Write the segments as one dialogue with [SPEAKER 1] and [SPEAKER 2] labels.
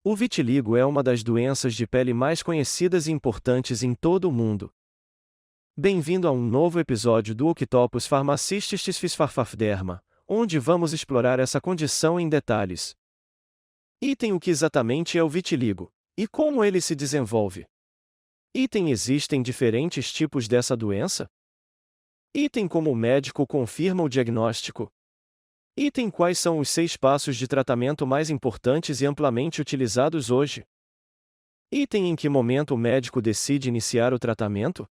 [SPEAKER 1] O vitiligo é uma das doenças de pele mais conhecidas e importantes em todo o mundo. Bem-vindo a um novo episódio do Octopus Pharmacistes Fisfarfafderma, onde vamos explorar essa condição em detalhes. Item: o que exatamente é o vitiligo? E como ele se desenvolve? Item: existem diferentes tipos dessa doença? Item: como o médico confirma o diagnóstico? Item: quais são os 6 passos de tratamento mais importantes e amplamente utilizados hoje? Item: em que momento o médico decide iniciar o tratamento?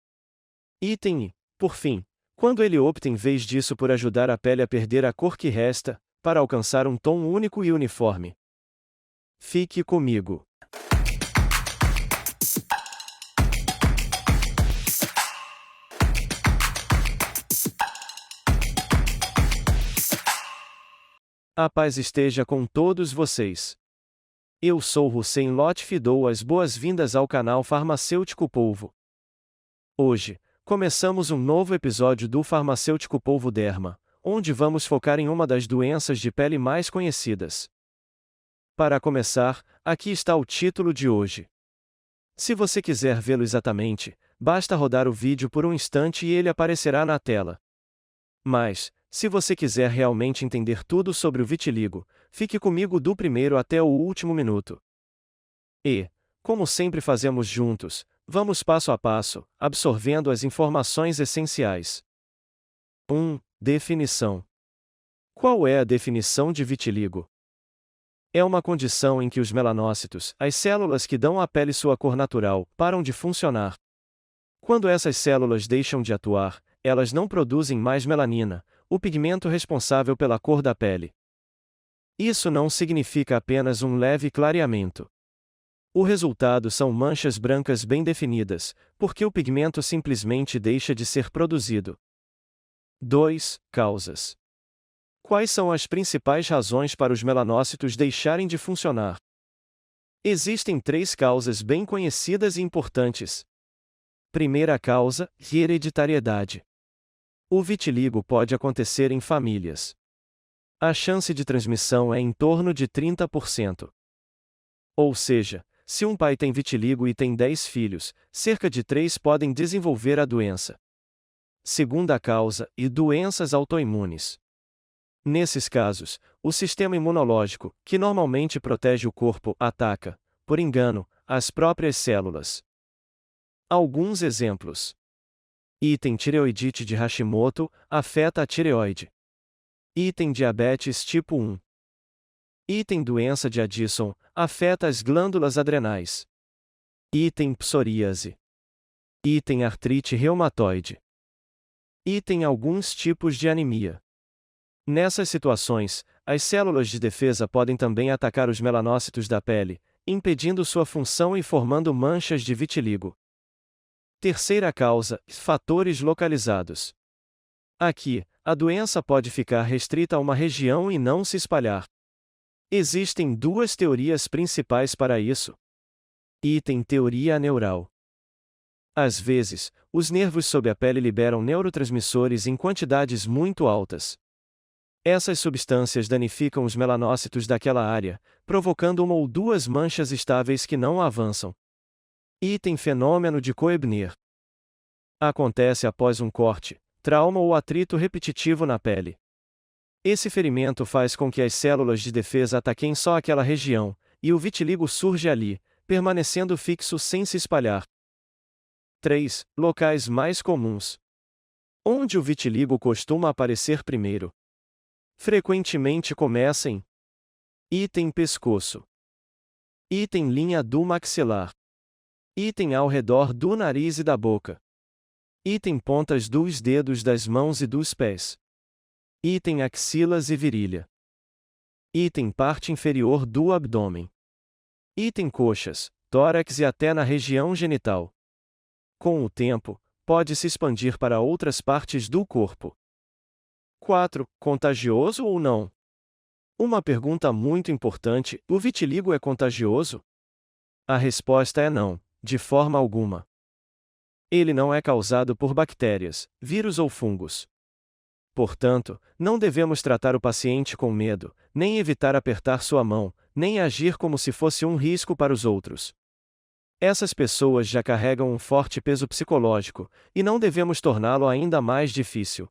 [SPEAKER 1] Item: e, por fim, quando ele opta em vez disso por ajudar a pele a perder a cor que resta, para alcançar um tom único e uniforme. Fique comigo. A paz esteja com todos vocês. Eu sou Hussein Lotfi e dou as boas-vindas ao canal Farmacêutico Polvo. Hoje, começamos um novo episódio do Farmacêutico Polvo Derma, onde vamos focar em uma das doenças de pele mais conhecidas. Para começar, aqui está o título de hoje. Se você quiser vê-lo exatamente, basta rodar o vídeo por um instante e ele aparecerá na tela. Mas, se você quiser realmente entender tudo sobre o vitiligo, fique comigo do primeiro até o último minuto. E, como sempre fazemos juntos, vamos passo a passo, absorvendo as informações essenciais. 1. Definição. Qual é a definição de vitiligo? É uma condição em que os melanócitos, as células que dão à pele sua cor natural, param de funcionar. Quando essas células deixam de atuar, elas não produzem mais melanina, o pigmento responsável pela cor da pele. Isso não significa apenas um leve clareamento. O resultado são manchas brancas bem definidas, porque o pigmento simplesmente deixa de ser produzido. 2. Causas. Quais são as principais razões para os melanócitos deixarem de funcionar? Existem 3 causas bem conhecidas e importantes. Primeira causa: hereditariedade. O vitiligo pode acontecer em famílias. A chance de transmissão é em torno de 30%. Ou seja, se um pai tem vitiligo e tem 10 filhos, cerca de 3 podem desenvolver a doença. Segunda causa: doenças autoimunes. Nesses casos, o sistema imunológico, que normalmente protege o corpo, ataca, por engano, as próprias células. Alguns exemplos. Item: tireoidite de Hashimoto, afeta a tireoide. Item: diabetes tipo 1. Item: doença de Addison, afeta as glândulas adrenais. Item: psoríase. Item: artrite reumatoide. Item: alguns tipos de anemia. Nessas situações, as células de defesa podem também atacar os melanócitos da pele, impedindo sua função e formando manchas de vitiligo. Terceira causa: fatores localizados. Aqui, a doença pode ficar restrita a uma região e não se espalhar. Existem 2 teorias principais para isso. Item: teoria neural. Às vezes, os nervos sob a pele liberam neurotransmissores em quantidades muito altas. Essas substâncias danificam os melanócitos daquela área, provocando uma ou 2 manchas estáveis que não avançam. Item: fenômeno de Koebner. Acontece após um corte, trauma ou atrito repetitivo na pele. Esse ferimento faz com que as células de defesa ataquem só aquela região, e o vitiligo surge ali, permanecendo fixo sem se espalhar. 3. Locais mais comuns. Onde o vitiligo costuma aparecer primeiro? Frequentemente começa em item: pescoço. Item: linha do maxilar. Item: ao redor do nariz e da boca. Item: pontas dos dedos das mãos e dos pés. Item: axilas e virilha. Item: parte inferior do abdômen. Item: coxas, tórax e até na região genital. Com o tempo, pode se expandir para outras partes do corpo. 4. Contagioso ou não? Uma pergunta muito importante: o vitiligo é contagioso? A resposta é não, de forma alguma. Ele não é causado por bactérias, vírus ou fungos. Portanto, não devemos tratar o paciente com medo, nem evitar apertar sua mão, nem agir como se fosse um risco para os outros. Essas pessoas já carregam um forte peso psicológico, e não devemos torná-lo ainda mais difícil.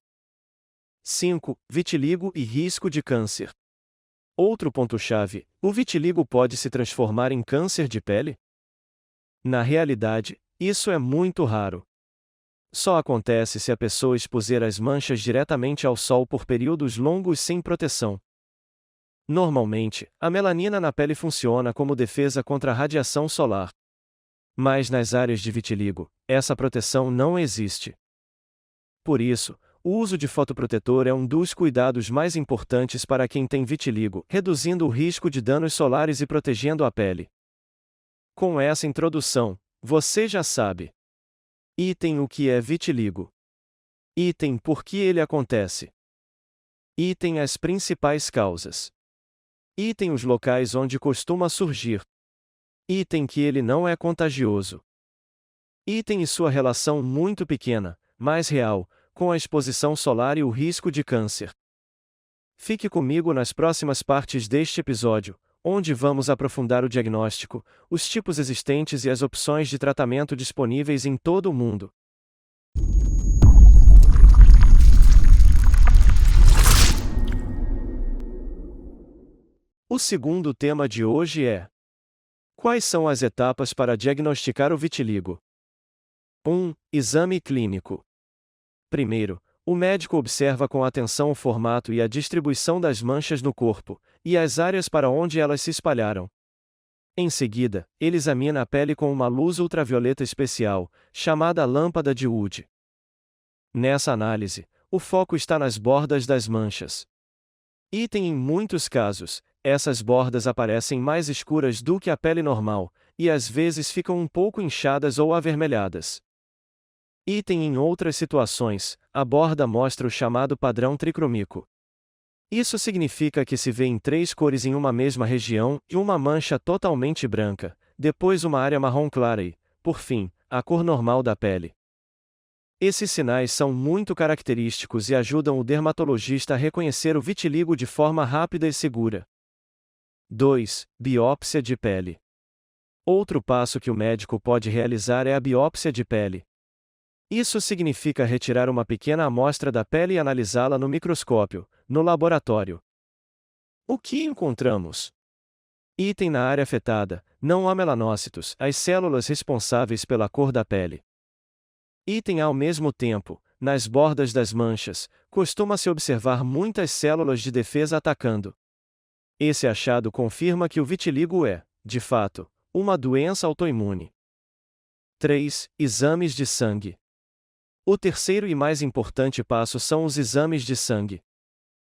[SPEAKER 1] 5. Vitiligo e risco de câncer. Outro ponto-chave: o vitiligo pode se transformar em câncer de pele? Na realidade, isso é muito raro. Só acontece se a pessoa expuser as manchas diretamente ao sol por períodos longos sem proteção. Normalmente, a melanina na pele funciona como defesa contra a radiação solar. Mas nas áreas de vitiligo, essa proteção não existe. Por isso, o uso de fotoprotetor é um dos cuidados mais importantes para quem tem vitiligo, reduzindo o risco de danos solares e protegendo a pele. Com essa introdução, você já sabe. Item: o que é vitiligo. Item: por que ele acontece. Item: as principais causas. Item: os locais onde costuma surgir. Item: que ele não é contagioso. Item: e sua relação muito pequena, mas real, com a exposição solar e o risco de câncer. Fique comigo nas próximas partes deste episódio, onde vamos aprofundar o diagnóstico, os tipos existentes e as opções de tratamento disponíveis em todo o mundo. O segundo tema de hoje é: quais são as etapas para diagnosticar o vitiligo? 1. Exame clínico. Primeiro, o médico observa com atenção o formato e a distribuição das manchas no corpo, e as áreas para onde elas se espalharam. Em seguida, ele examina a pele com uma luz ultravioleta especial, chamada lâmpada de Wood. Nessa análise, o foco está nas bordas das manchas. Em muitos casos, essas bordas aparecem mais escuras do que a pele normal, e às vezes ficam um pouco inchadas ou avermelhadas. Em outras situações, a borda mostra o chamado padrão tricrômico. Isso significa que se vê em 3 cores em uma mesma região e uma mancha totalmente branca, depois uma área marrom clara e, por fim, a cor normal da pele. Esses sinais são muito característicos e ajudam o dermatologista a reconhecer o vitiligo de forma rápida e segura. 2. Biópsia de pele. Outro passo que o médico pode realizar é a biópsia de pele. Isso significa retirar uma pequena amostra da pele e analisá-la no microscópio, no laboratório. O que encontramos? Na área afetada, não há melanócitos, as células responsáveis pela cor da pele. Ao mesmo tempo, nas bordas das manchas, costuma-se observar muitas células de defesa atacando. Esse achado confirma que o vitiligo é, de fato, uma doença autoimune. 3. Exames de sangue. O terceiro e mais importante passo são os exames de sangue.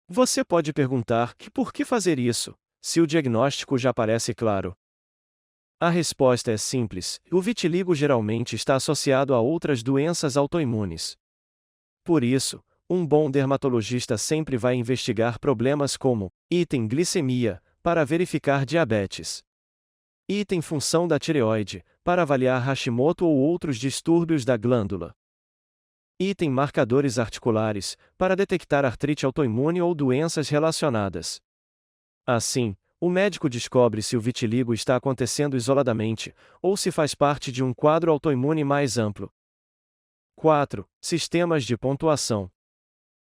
[SPEAKER 1] Você pode perguntar que por que fazer isso, se o diagnóstico já parece claro? A resposta é simples: o vitiligo geralmente está associado a outras doenças autoimunes. Por isso, um bom dermatologista sempre vai investigar problemas como glicemia, para verificar diabetes. Função da tireoide, para avaliar Hashimoto ou outros distúrbios da glândula. Marcadores articulares, para detectar artrite autoimune ou doenças relacionadas. Assim, o médico descobre se o vitiligo está acontecendo isoladamente, ou se faz parte de um quadro autoimune mais amplo. 4. Sistemas de pontuação.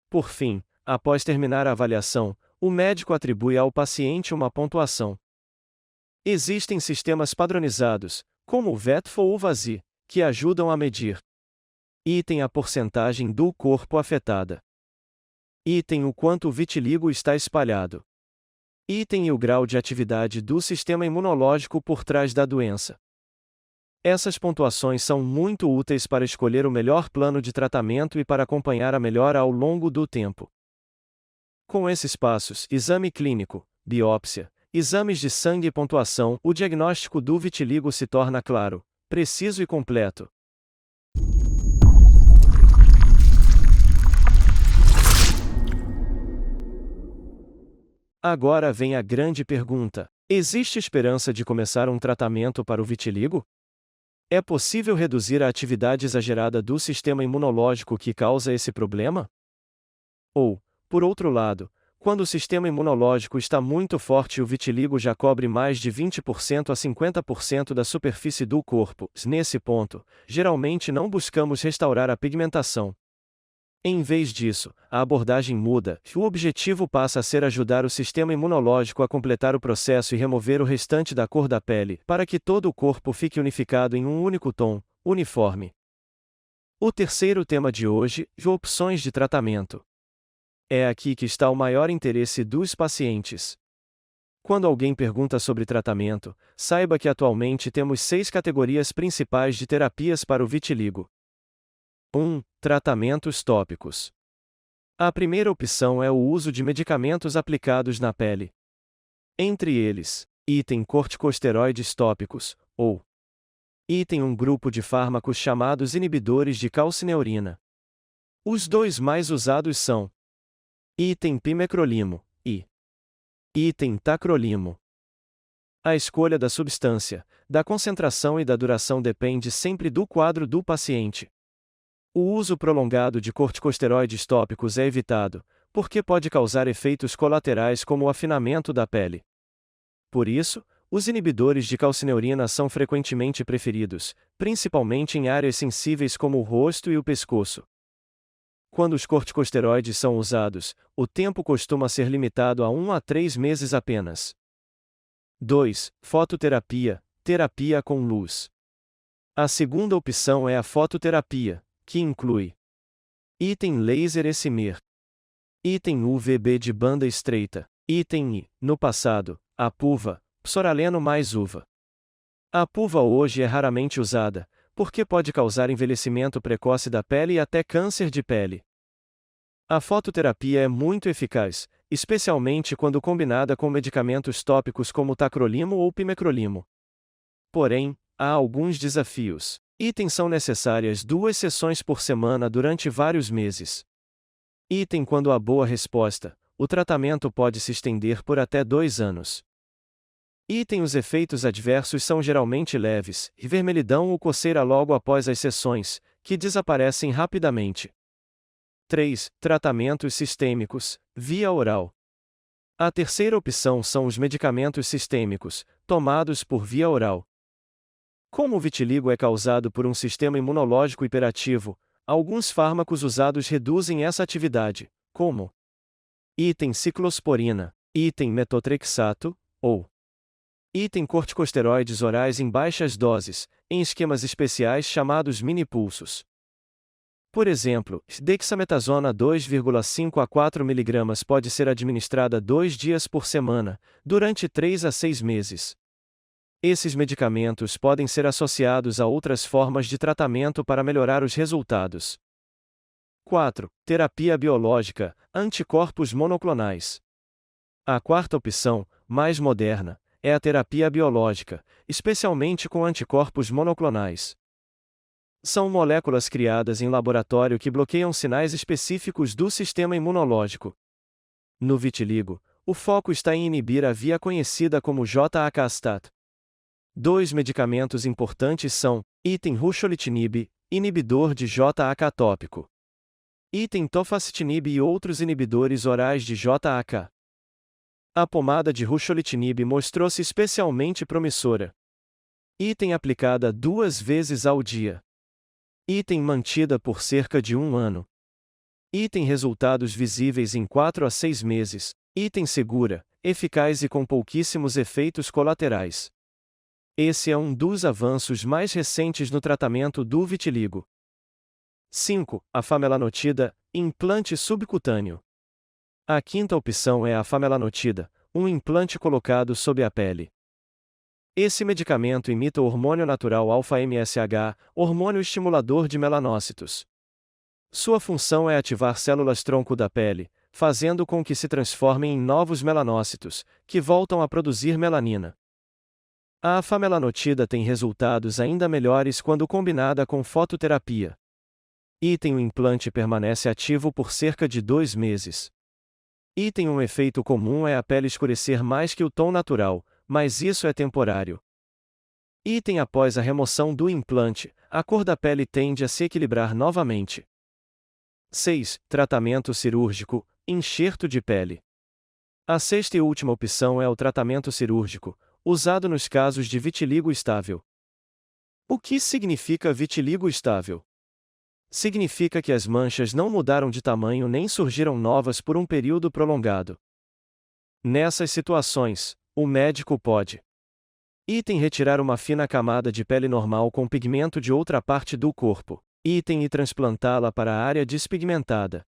[SPEAKER 1] Por fim, após terminar a avaliação, o médico atribui ao paciente uma pontuação. Existem sistemas padronizados, como o VETF ou o VASI, que ajudam a medir a porcentagem do corpo afetada. O quanto o vitiligo está espalhado. E o grau de atividade do sistema imunológico por trás da doença. Essas pontuações são muito úteis para escolher o melhor plano de tratamento e para acompanhar a melhora ao longo do tempo. Com esses passos, exame clínico, biópsia, exames de sangue e pontuação, o diagnóstico do vitiligo se torna claro, preciso e completo. Agora vem a grande pergunta: existe esperança de começar um tratamento para o vitiligo? É possível reduzir a atividade exagerada do sistema imunológico que causa esse problema? Ou, por outro lado, Quando o sistema imunológico está muito forte, o vitiligo já cobre mais de 20% a 50% da superfície do corpo. Nesse ponto, geralmente não buscamos restaurar a pigmentação. Em vez disso, a abordagem muda, e o objetivo passa a ser ajudar o sistema imunológico a completar o processo e remover o restante da cor da pele, para que todo o corpo fique unificado em um único tom, uniforme. O terceiro tema de hoje, opções de tratamento. É aqui que está o maior interesse dos pacientes. Quando alguém pergunta sobre tratamento, saiba que atualmente temos 6 categorias principais de terapias para o vitiligo. 1. Tratamentos tópicos. A primeira opção é o uso de medicamentos aplicados na pele. Entre eles, item corticosteroides tópicos, ou item um grupo de fármacos chamados inibidores de calcineurina. Os dois mais usados são item pimecrolimo e item tacrolimo. A escolha da substância, da concentração e da duração depende sempre do quadro do paciente. O uso prolongado de corticosteroides tópicos é evitado, porque pode causar efeitos colaterais como o afinamento da pele. Por isso, os inibidores de calcineurina são frequentemente preferidos, principalmente em áreas sensíveis como o rosto e o pescoço. Quando os corticosteroides são usados, o tempo costuma ser limitado a 1 a 3 meses apenas. 2. Fototerapia, terapia com luz. A segunda opção é a fototerapia, que inclui item laser excimer, item UVB de banda estreita, item I, no passado, a PUVA, psoraleno mais uva. A PUVA hoje é raramente usada, porque pode causar envelhecimento precoce da pele e até câncer de pele. A fototerapia é muito eficaz, especialmente quando combinada com medicamentos tópicos como tacrolimo ou pimecrolimo. Porém, há alguns desafios. Item são necessárias 2 sessões por semana durante vários meses. Item quando há boa resposta, o tratamento pode se estender por até 2 anos. Item os efeitos adversos são geralmente leves, e vermelhidão ou coceira logo após as sessões, que desaparecem rapidamente. 3. Tratamentos sistêmicos, via oral. A terceira opção são os medicamentos sistêmicos, tomados por via oral. Como o vitiligo é causado por um sistema imunológico hiperativo, alguns fármacos usados reduzem essa atividade, como item ciclosporina, item metotrexato, ou item corticosteroides orais em baixas doses, em esquemas especiais chamados minipulsos. Por exemplo, dexametasona 2,5 a 4 mg pode ser administrada 2 dias por semana, durante 3 a 6 meses. Esses medicamentos podem ser associados a outras formas de tratamento para melhorar os resultados. 4. Terapia biológica, anticorpos monoclonais. A quarta opção, mais moderna, é a terapia biológica, especialmente com anticorpos monoclonais. São moléculas criadas em laboratório que bloqueiam sinais específicos do sistema imunológico. No vitiligo, o foco está em inibir a via conhecida como JAK-STAT. 2 medicamentos importantes são item ruxolitinib, inibidor de JAK tópico. Item tofacitinib e outros inibidores orais de JAK. A pomada de ruxolitinib mostrou-se especialmente promissora. Item aplicada 2 vezes ao dia. Item mantida por cerca de 1 ano. Item resultados visíveis em 4 a 6 meses. Item segura, eficaz e com pouquíssimos efeitos colaterais. Esse é um dos avanços mais recentes no tratamento do vitiligo. 5. A famelanotida, implante subcutâneo. A quinta opção é a famelanotida, um implante colocado sob a pele. Esse medicamento imita o hormônio natural alfa-MSH, hormônio estimulador de melanócitos. Sua função é ativar células-tronco da pele, fazendo com que se transformem em novos melanócitos, que voltam a produzir melanina. A famelanotida tem resultados ainda melhores quando combinada com fototerapia. Item o implante permanece ativo por cerca de 2 meses. Item um efeito comum é a pele escurecer mais que o tom natural, mas isso é temporário. Item após a remoção do implante, a cor da pele tende a se equilibrar novamente. 6. Tratamento cirúrgico, enxerto de pele. A sexta e última opção é o tratamento cirúrgico, usado nos casos de vitiligo estável. O que significa vitiligo estável? Significa que as manchas não mudaram de tamanho nem surgiram novas por um período prolongado. Nessas situações, o médico pode: item retirar uma fina camada de pele normal com pigmento de outra parte do corpo, item e transplantá-la para a área despigmentada.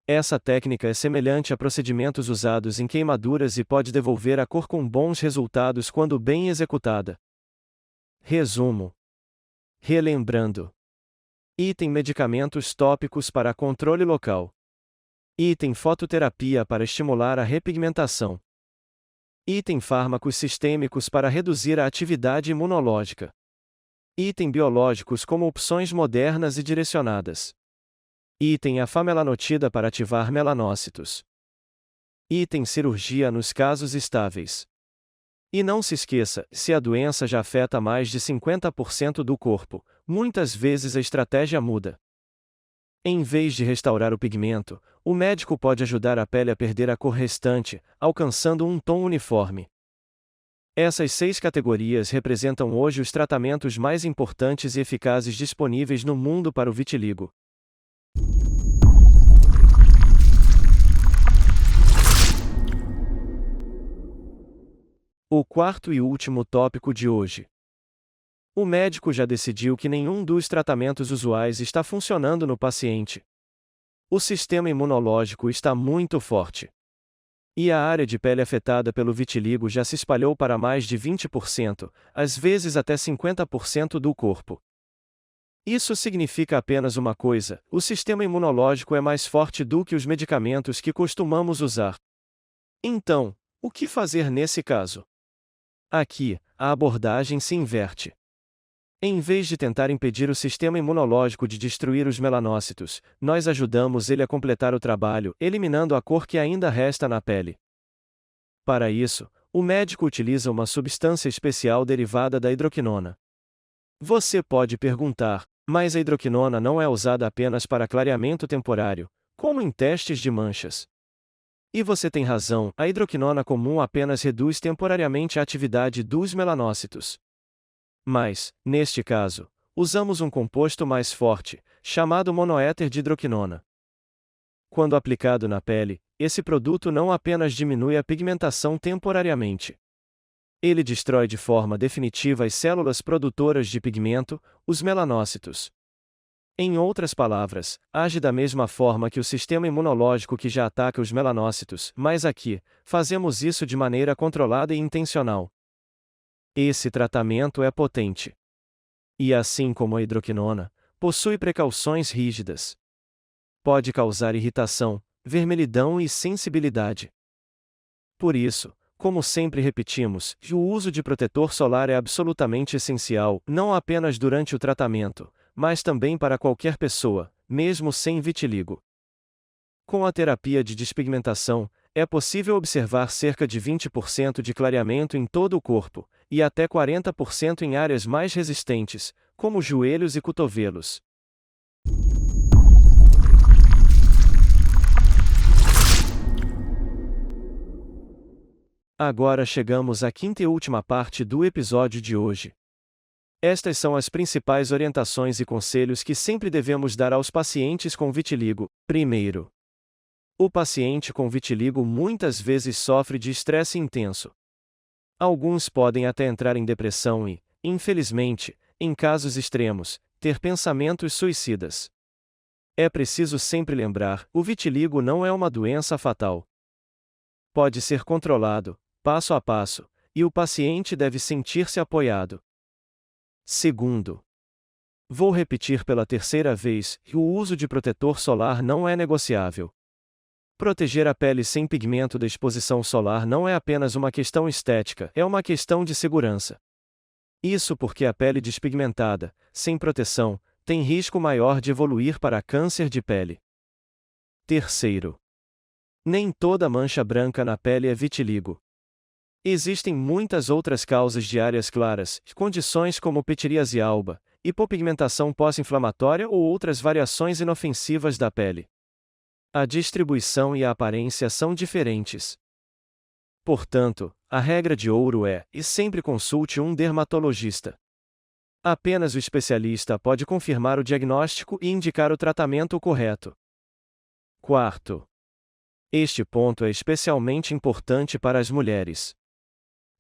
[SPEAKER 1] Essa técnica é semelhante a procedimentos usados em queimaduras e pode devolver a cor com bons resultados quando bem executada. Resumo. Relembrando. Item medicamentos tópicos para controle local. Item fototerapia para estimular a repigmentação. Item fármacos sistêmicos para reduzir a atividade imunológica. Item biológicos como opções modernas e direcionadas. Item afamelanotida para ativar melanócitos. Item cirurgia nos casos estáveis. E não se esqueça, se a doença já afeta mais de 50% do corpo, muitas vezes a estratégia muda. Em vez de restaurar o pigmento, o médico pode ajudar a pele a perder a cor restante, alcançando um tom uniforme. Essas 6 categorias representam hoje os tratamentos mais importantes e eficazes disponíveis no mundo para o vitiligo. O quarto e último tópico de hoje. O médico já decidiu que nenhum dos tratamentos usuais está funcionando no paciente. O sistema imunológico está muito forte. E a área de pele afetada pelo vitiligo já se espalhou para mais de 20%, às vezes até 50% do corpo. Isso significa apenas uma coisa: o sistema imunológico é mais forte do que os medicamentos que costumamos usar. Então, o que fazer nesse caso? Aqui, a abordagem se inverte. Em vez de tentar impedir o sistema imunológico de destruir os melanócitos, nós ajudamos ele a completar o trabalho, eliminando a cor que ainda resta na pele. Para isso, o médico utiliza uma substância especial derivada da hidroquinona. Você pode perguntar: mas a hidroquinona não é usada apenas para clareamento temporário, como em testes de manchas? E você tem razão, a hidroquinona comum apenas reduz temporariamente a atividade dos melanócitos. Mas, neste caso, usamos um composto mais forte, chamado monoéter de hidroquinona. Quando aplicado na pele, esse produto não apenas diminui a pigmentação temporariamente. Ele destrói de forma definitiva as células produtoras de pigmento, os melanócitos. Em outras palavras, age da mesma forma que o sistema imunológico que já ataca os melanócitos, mas aqui, fazemos isso de maneira controlada e intencional. Esse tratamento é potente. E assim como a hidroquinona, possui precauções rígidas. Pode causar irritação, vermelhidão e sensibilidade. Por isso, como sempre repetimos, o uso de protetor solar é absolutamente essencial, não apenas durante o tratamento, mas também para qualquer pessoa, mesmo sem vitiligo. Com a terapia de despigmentação, é possível observar cerca de 20% de clareamento em todo o corpo, e até 40% em áreas mais resistentes, como joelhos e cotovelos. Agora chegamos à quinta e última parte do episódio de hoje. Estas são as principais orientações e conselhos que sempre devemos dar aos pacientes com vitiligo. Primeiro, o paciente com vitiligo muitas vezes sofre de estresse intenso. Alguns podem até entrar em depressão e, infelizmente, em casos extremos, ter pensamentos suicidas. É preciso sempre lembrar: o vitiligo não é uma doença fatal. Pode ser controlado, passo a passo, e o paciente deve sentir-se apoiado. Segundo, vou repetir pela terceira vez: o uso de protetor solar não é negociável. Proteger a pele sem pigmento da exposição solar não é apenas uma questão estética, é uma questão de segurança. Isso porque a pele despigmentada, sem proteção, tem risco maior de evoluir para câncer de pele. Terceiro, nem toda mancha branca na pele é vitiligo. Existem muitas outras causas de áreas claras, condições como psoríase alba, hipopigmentação pós-inflamatória ou outras variações inofensivas da pele. A distribuição e a aparência são diferentes. Portanto, a regra de ouro é: e sempre consulte um dermatologista. Apenas o especialista pode confirmar o diagnóstico e indicar o tratamento correto. Quarto. Este ponto é especialmente importante para as mulheres.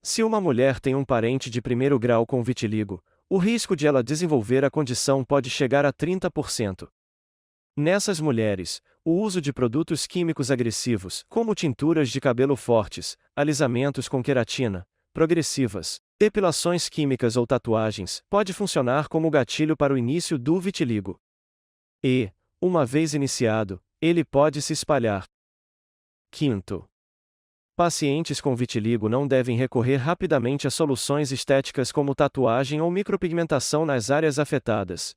[SPEAKER 1] Se uma mulher tem um parente de primeiro grau com vitiligo, o risco de ela desenvolver a condição pode chegar a 30%. Nessas mulheres, o uso de produtos químicos agressivos, como tinturas de cabelo fortes, alisamentos com queratina, progressivas, depilações químicas ou tatuagens, pode funcionar como gatilho para o início do vitiligo. E, uma vez iniciado, ele pode se espalhar. Quinto. Pacientes com vitiligo não devem recorrer rapidamente a soluções estéticas como tatuagem ou micropigmentação nas áreas afetadas.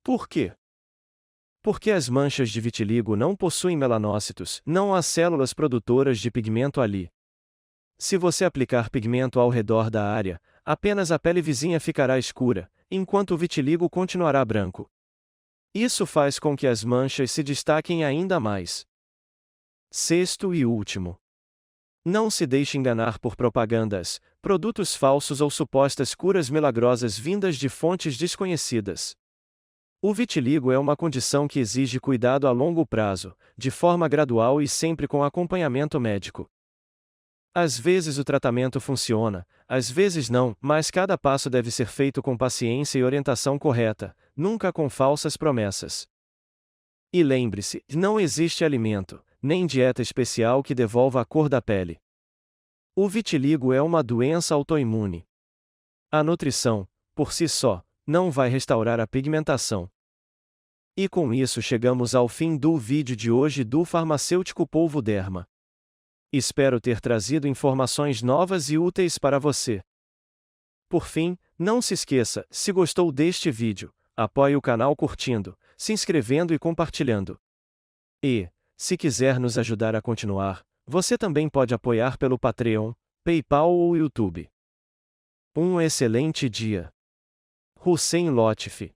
[SPEAKER 1] Por quê? Porque as manchas de vitiligo não possuem melanócitos, não há células produtoras de pigmento ali. Se você aplicar pigmento ao redor da área, apenas a pele vizinha ficará escura, enquanto o vitiligo continuará branco. Isso faz com que as manchas se destaquem ainda mais. Sexto e último. Não se deixe enganar por propagandas, produtos falsos ou supostas curas milagrosas vindas de fontes desconhecidas. O vitiligo é uma condição que exige cuidado a longo prazo, de forma gradual e sempre com acompanhamento médico. Às vezes o tratamento funciona, às vezes não, mas cada passo deve ser feito com paciência e orientação correta, nunca com falsas promessas. E lembre-se, não existe alimento, nem dieta especial que devolva a cor da pele. O vitiligo é uma doença autoimune. A nutrição, por si só, não vai restaurar a pigmentação. E com isso chegamos ao fim do vídeo de hoje do farmacêutico Polvo Derma. Espero ter trazido informações novas e úteis para você. Por fim, não se esqueça, se gostou deste vídeo, apoie o canal curtindo, se inscrevendo e compartilhando. E, se quiser nos ajudar a continuar, você também pode apoiar pelo Patreon, PayPal ou YouTube. Um excelente dia. Hussein Lotfi.